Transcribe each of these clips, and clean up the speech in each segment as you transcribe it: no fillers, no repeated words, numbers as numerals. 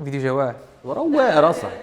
فيديو جواه راه واعر اصاحبي.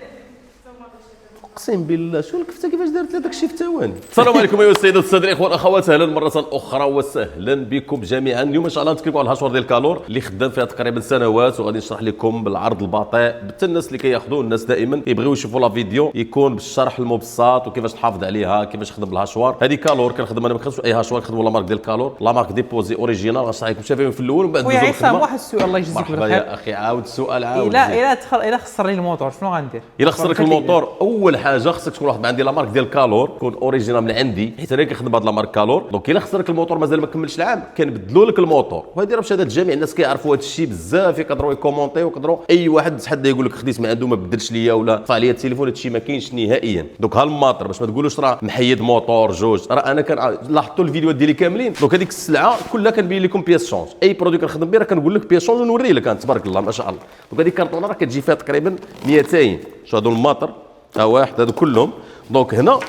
اقسم بالله شو الكفته كيفاش دارت لها داكشي في ثواني. السلام عليكم ايها السيدات والساده الاخوان والاخوات، اهلا مره اخرى وسهلا بكم جميعا. اليوم ان شاء الله نتكلموا على الهاشوار ديال كالور اللي خدام فيها تقريبا سنوات، وغادي نشرح لكم بالعرض البطيء حتى الناس اللي كياخذوا. الناس دائما كيبغيو يشوفوا لا فيديو يكون بالشرح المبسط وكيفاش تحافظ عليها، كيفاش تخدم بالهاشوار. هذه كالور كنخدم انا، ما كنخدمش اي هاشوار، كنخدم لا مارك ديال كالور، لا مارك ديبوزي اوريجينال. غنشرح لكم شافين في الاول ومن بعد خويا ندوزو عصام، للخدمه. واحد السؤال الله يجزيك مرحبا بالخير. يا اخي، عاود السؤال عاود. الا خسر لي الموتور شنو غندير؟ الا خسرك الموتور، اول حاجه خصك تكون واحد عندي لا مارك ديال كالور تكون اوريجينال من عندي، حيت انا كنخدم بهاد لا مارك كالور. دونك الا خسرك الموتور مازال ما كملش العام كنبدلوا لك الموتور. وهذه راه بشهاده جميع الناس كيعرفوا هذا الشيء بزاف، يقدروا يكومونتيو، يقدروا اي واحد حتى يقول لك خديت من عنده ما بدلش ليا ولا طفى عليا التليفون. هذا الشيء ما كاينش نهائيا. دونك ها الماطر باش ما تقولوش راه محيد موتور جوج، راه انا لاحظتوا الفيديوهات ديالي كاملين. دونك هذيك السلعه كلها كنبين لكم بياس شونج، اي برودوي كنخدم به راه كنقول لك بياس شونج ونوري لك تبارك الله ما شاء الله. دونك هذيك الكرتونه راه كتجي فيها تقريبا 200. شو هادو الماطر ها واحد هادو كلهم. دونك هنا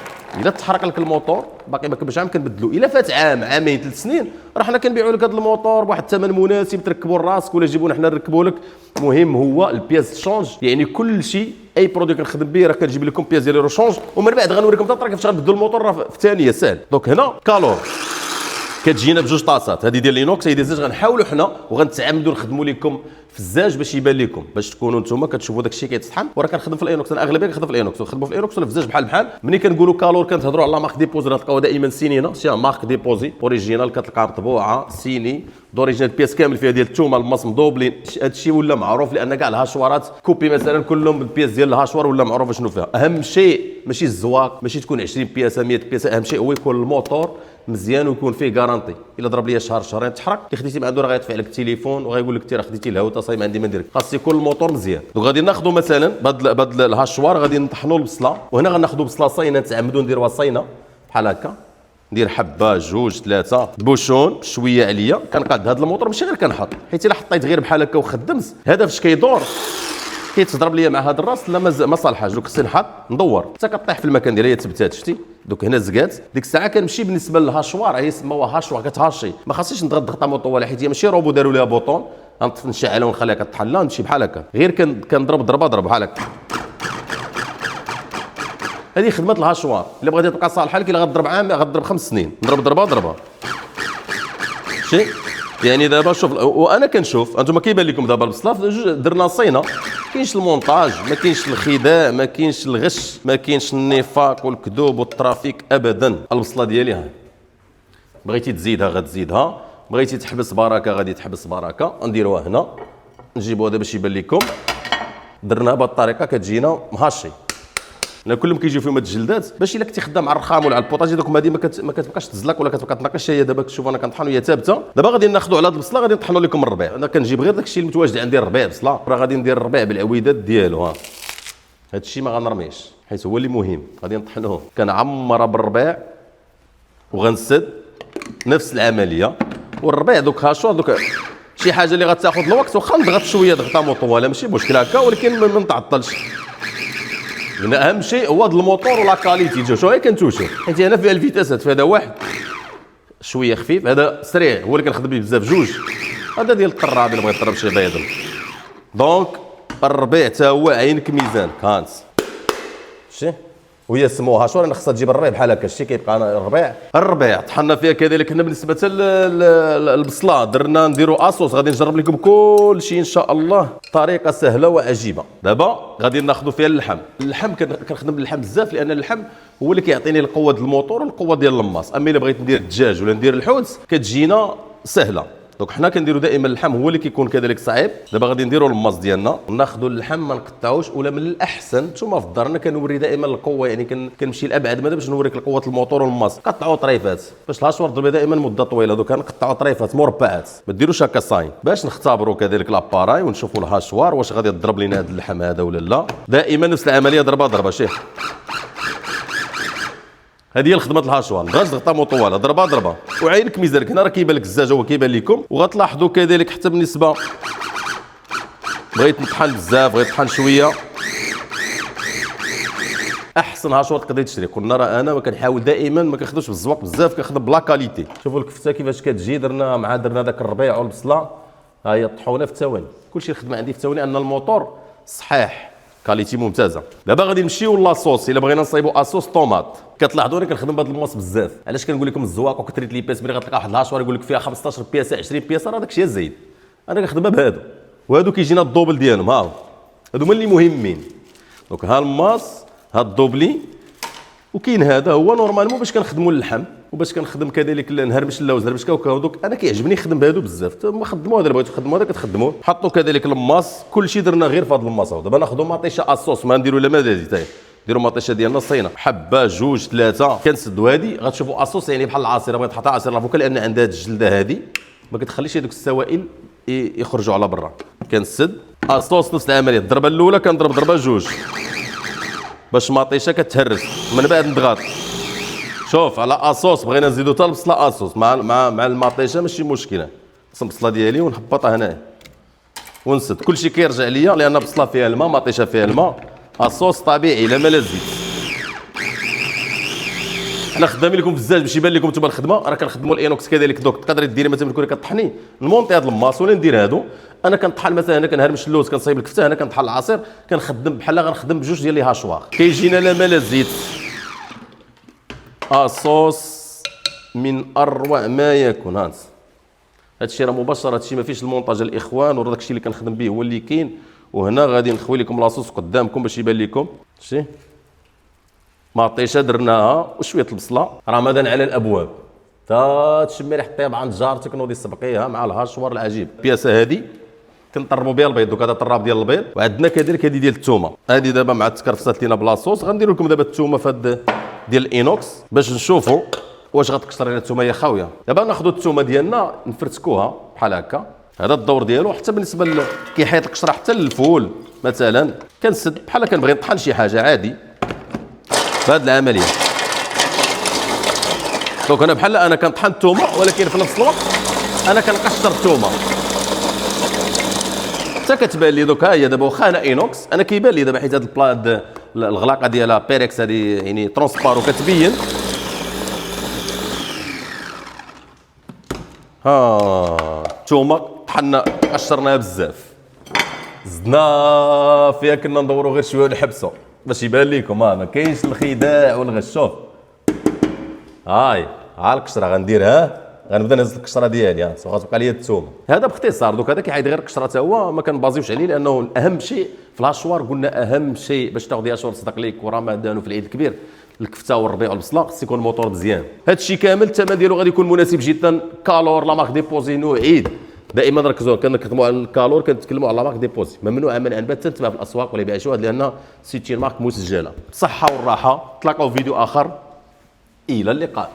الا تحرق لك الموتور باقي ما كملش عام كنبدلو. الا فات عام عامين 3 سنين راه حنا كنبيعوا لك هذا الموتور بواحد الثمن مناسب، تركبوا لراسك ولا جيبونا حنا نركبوا لك. المهم هو البياس شونج، يعني كل شيء اي برودوي كنخدم به راه كنجيب لكم بياس ديال شونج، ومن بعد غنوريكم الطريقه كيفاش غنبدلوا الموتور راه في ثانيه سهل. دونك هنا كالور كتجينا بجوج طاسات، هذه ديال لينوكس، هذه ديال الزاج. غنحاولوا حنا وغنتعمدوا نخدموا لكم في الزاج باش يبان لكم، باش تكونوا نتوما كتشوفوا داك الشيء كيتطحن. وراه كنخدم في الاينوكس، انا اغلبيه كنخدم في الاينوكس، ونخدموا في الاينوكس ولا في الزاج بحال. ملي كنقولوا كالور كنتهضروا على مارك ديبوزي، غتلقاو دائما سينينا سي مارك ديبوزي اوريجينال، كتلقى مطبوعه سيني دوريجينال بياس كامل فيها ديال الثومه المص مدوبلين. هذا الشيء ولا معروف لان كاع الهاشوارات كوبي مثلا كلهم بالبياس ديال الهاشوار ولا معروفه شنو فيها. اهم شيء ماشي الزواق، ماشي تكون 20 بياسه 100 بياسه، اهم شيء هو يكون الموتور مزيان ويكون فيه غارانتي. الا ضرب لي شهر شهرين تحرق اللي خديتي من عنده راه غيطفي عليك التليفون وغيقول لك انت راه خديتي الهوته صايب عندي ما ندير. خاص يكون الموتور مزيان. دونك غادي ناخذوا مثلا بهاد الهاشوار غادي نطحنوا البصله، وهنا غناخذوا بصله صاينه، نتعمدوا نديروها صاينه بحال هكا، ندير حبه جوج ثلاثه بوشون شويه عليا. كنقاد هذا الموتور ماشي غير كنحط، حيت الا حطيت غير بحال هكا وخدمت هذا فاش كيدور كيتضرب ليا مع هذا الراس لا ما صالحاش. دوك خصني نحط ندور حتى كطيح في المكان ديالها، هي تثبتات شتي. دوك هنا زقات ديك الساعه كنمشي بالنسبه للهاشوار، هي سموها هاشوار كتهاشي، ما خاصنيش نضغط ضغطه مطوله حيت هي ماشي روبو داروا ليها بوطون غنطفي نشعلها ونخليها كطحن. لا نمشي بحال هكا، غير كنضرب ضربه بحال هكا. هذه خدمه الهاشوار. الا بغيتي تبقى صالحه لك الا غضرب عام غضرب 5 سنين، نضرب ضربه شي. يعني دابا شوف، وانا كنشوف انتم كيبان لكم دابا البصله درنا صينه، ما كاينش المونتاج، ما كاينش الخداع، ما كاينش الغش، ما كاينش النفاق والكذوب والترافيك ابدا. البصله ديالي ها، بغيتي تزيدها غتزيدها، بغيتي تحبس بركه غادي تحبس بركه. نديروها هنا، نجيبوها دابا باش يبان لكم. درناها بهذه الطريقه كتجينا مهاشي، لان كلهم كيجيو فيهم هاد الجلدات باش الا كنتي خدام على الرخام ولا على البوطاجي دوك هذه ما كتبقاش تزلق ولا كتبقى تناقش. هي دابا كتشوف انا كنطحن وهي ثابته. دابا غادي ناخذوا على هاد البصله غادي نطحنوا لكم الربيع. انا كنجيب غير داك الشيء المتواجد عندي، الربيع بصله، راه غادي ندير الربيع بالعويدات ديالو. ها هاد الشيء ما غنرميش حيت هو اللي مهم، غادي نطحنوه. كنعمرها بالربيع وغنسد نفس العمليه. والربيع دوك هاشوا دوك شي حاجه اللي غتاخذ الوقت، واخا نضغط شويه ضغطه مطوله ماشي مشكل هكا، ولكن ما نتعطلش. هنا اهم شيء هو الموتور ولا كاليتي. شو هي كنتوشو حيت هنا فيها الفيتاسات، في هذا واحد شويه خفيف، هذا سريع هو اللي كنخدم به بزاف. جوج هذا ديال الطراب اللي بغى يطرب شي بيض. دونك الربيع حتى هو عينك ميزان كانت شتي، وهي سموها شو. انا خصها تجيب الربيع بحال هكا شتي، كيبقى الربيع طحنا فيها كذلك. هنا بالنسبه للبصله درنا نديرو اصوص، غادي نجرب لكم كل شيء ان شاء الله، طريقه سهله وعجيبه. دابا غادي ناخذوا فيها اللحم كنخدم باللحم بزاف لان اللحم هو اللي كيعطيني القوه ديال الموتور والقوه ديال الماس. اما الا بغيت ندير الدجاج ولا ندير الحوت كتجينا سهله. دونك حنا كنديروا دائما اللحم هو اللي كيكون كذلك صعيب. دابا غادي نديروا الماس ديالنا وناخذوا اللحم ما نقطعوش، ولا من الاحسن نتوما في الدار انا كنوري دائما القوه، يعني كنمشي لابعد مدى باش نوريك القوه الموتور والماس. قطعوا طريفات باش الهاشوار ضرب دائما مده طويله. دوك نقطعوا طريفات مربعات، ما ديروش هكا صاين، باش نختبروا كذلك لاباراي ونشوفوا الهاشوار واش غادي يضرب لنا هذا اللحم هذا ولا لا. دائما نفس العمليه، ضربه شيخ. هذه هي الخدمه الهاشوار، بغاش ضغطه مطوله ضربه وعينك ميزانك. هنا راه كيبان لك الزاج هو كيبان لكم. وغتلاحظوا كذلك حتى بالنسبه بغيت نطحن بزاف بغيت نطحن شويه، احسن هاشوار تقدري تشري. قلنا راه انا كنحاول دائما ما كنخدمش بالزواق بزاف، كنخدم بلا كاليتي. شوفوا الكفته كيفاش كتجي، درنا داك الربيع والبصله، ها هي طحونه في ثواني. كلشي الخدمه عندي في ثواني، ان الموتور صحيح كاليتي ممتازه. دابا غادي نمشيو لاصوص. الا بغينا نصايبو اصوص طوماط، كتلاحظوا انا كنخدم بهذا الماس بزاف. علاش كنقول لكم الزواق وكثريت لي بيس؟ ملي غتلقى واحد الهاشوار يقول لك فيها 15 بياسه 20 بياسه، راه داكشي الزايد. انا كنخدمها بهادو، وهادو كيجينا الدوبل ديالهم. ها هادو هما اللي مهمين. دونك ها الماس، ها الدوبلي، وكاين هذا هو نورمالمون باش كنخدموا اللحم وباش كنخدم كذلك نهرمش اللوز نهرمش كاوكاو. دوك انا كيعجبني نخدم بهادو بزاف. خدموا هذا، بغيتو تخدموا هذا كتخدموا. حطوا كذلك الماس، كلشي درنا غير في هذا الماس. دابا ناخذوا مطيشه اصوص، ما نديروا لا مزازي تاي، نديروا مطيشه ديالنا صينه، حبه جوج ثلاثه كنسدوا هذه. غتشوفوا اصوص يعني بحال العصير، بغيت تحط عصير لافوكا لان عندها هذه الجلده هذه ما كتخليش هذوك السوائل يخرجوا على برا. كنسد اصوص نفس العمليه. الضربه الاولى كنضرب ضربه جوج باش مطيشه كتهرس، من بعد نضغط. شوف على اصوص بغينا نزيدو حتى البصله اصوص مع المطيشه ماشي مشكله. نقسم البصله ديالي ونهبطها هنايا ونسد. كلشي كيرجع ليا لان البصله فيها الماء، مطيشه فيها الماء، اصوص طبيعي لا ما لا زيت. انا خدامين لكم بزاف باش يبان لكم نتوما الخدمه. راه كنخدموا الاينوكس كذلك. دوك تقدري ديري مثلا تكوني كطحني نمونطي هذا الماس ولا ندير هادو. انا كنطحن مثلا هنا كنهرمش اللوز كنصايب الكفته، هنا كنطحن العصير كنخدم بحال غنخدم بجوج ديال لي هاشوار. كيجينا لا ما لا زيت. اصوص من اروع ما يكون. هذا الشيء راه مباشر، هادشي ما فيش المونتاج الاخوان، وراه داكشي اللي كنخدم به هو اللي كاين. وهنا غادي نخوي لكم لاصوص قدامكم باش يبان لكم. شتي مطيشه درناها وشويه البصله رمضان على الابواب. تا تشمي ريحه الطياب عند جارتك نوضي سبقيها مع الهاشوار العجيب. البياسه هذه كنطربوا بها البيض. دوك هذا طراب ديال البيض. وعندنا كذلك هذه ديال الثومه. هذه دابا مع تكرفسات لينا بلا صوص. غندير لكم دابا الثومه في هاد ديال الاينوكس باش نشوفوا واش غتكسر لنا الثومه هي خاويه. دابا ناخذوا الثومه ديالنا نفرتكوها بحال هكا. هذا الدور ديالو. حتى بالنسبه كيحيط القشره حتى للفول مثلا كنسد بحال كنبغي نطحن شي حاجه عادي بهذه العمليه. دونك انا بحال انا كنطحن الثومه، ولكن في نفس الوقت انا كنقشر الثومه حتى كتبان لي. دوك ها هي دابا واخا انا اينوكس انا كيبان لي دابا حيت هذا البلا الغلاقه ديالها بيريكس هذه يعني ترونسبارو كتبين. ها الثومه طحنا قشرناها بزاف، زدنا فيها كنا ندوروا غير شويه ونحبسوا باش يبان لكم. ما كاينش الخداع والغش. شوف هاي ها القشره غنديرها، غنبدا نهز القشره ديالي. غتبقى لي الثومه. هذا باختصار. دوك هذا كيحيد غير القشره حتى هو، ما كنبازيوش عليه لانه اهم شيء في الهاشوار. قلنا اهم شيء باش تاخذي هاشوار صدق ليك ورمضان وفي العيد الكبير الكفته والربيع والبصله خص يكون الموتور مزيان. هذا الشيء كامل الثمن ديالو غادي يكون مناسب جدا. كالور لا مارك ديبوزي نوعيد دائما ركزوا. كنخدموا على الكالور كنتكلموا على لا مارك ديبوزي. ممنوع منعا باتا تتباع في الاسواق ولا يبيع شي واحد لان سيتي مارك مسجله. بالصحه والراحه. تلاقاو في فيديو اخر. الى اللقاء.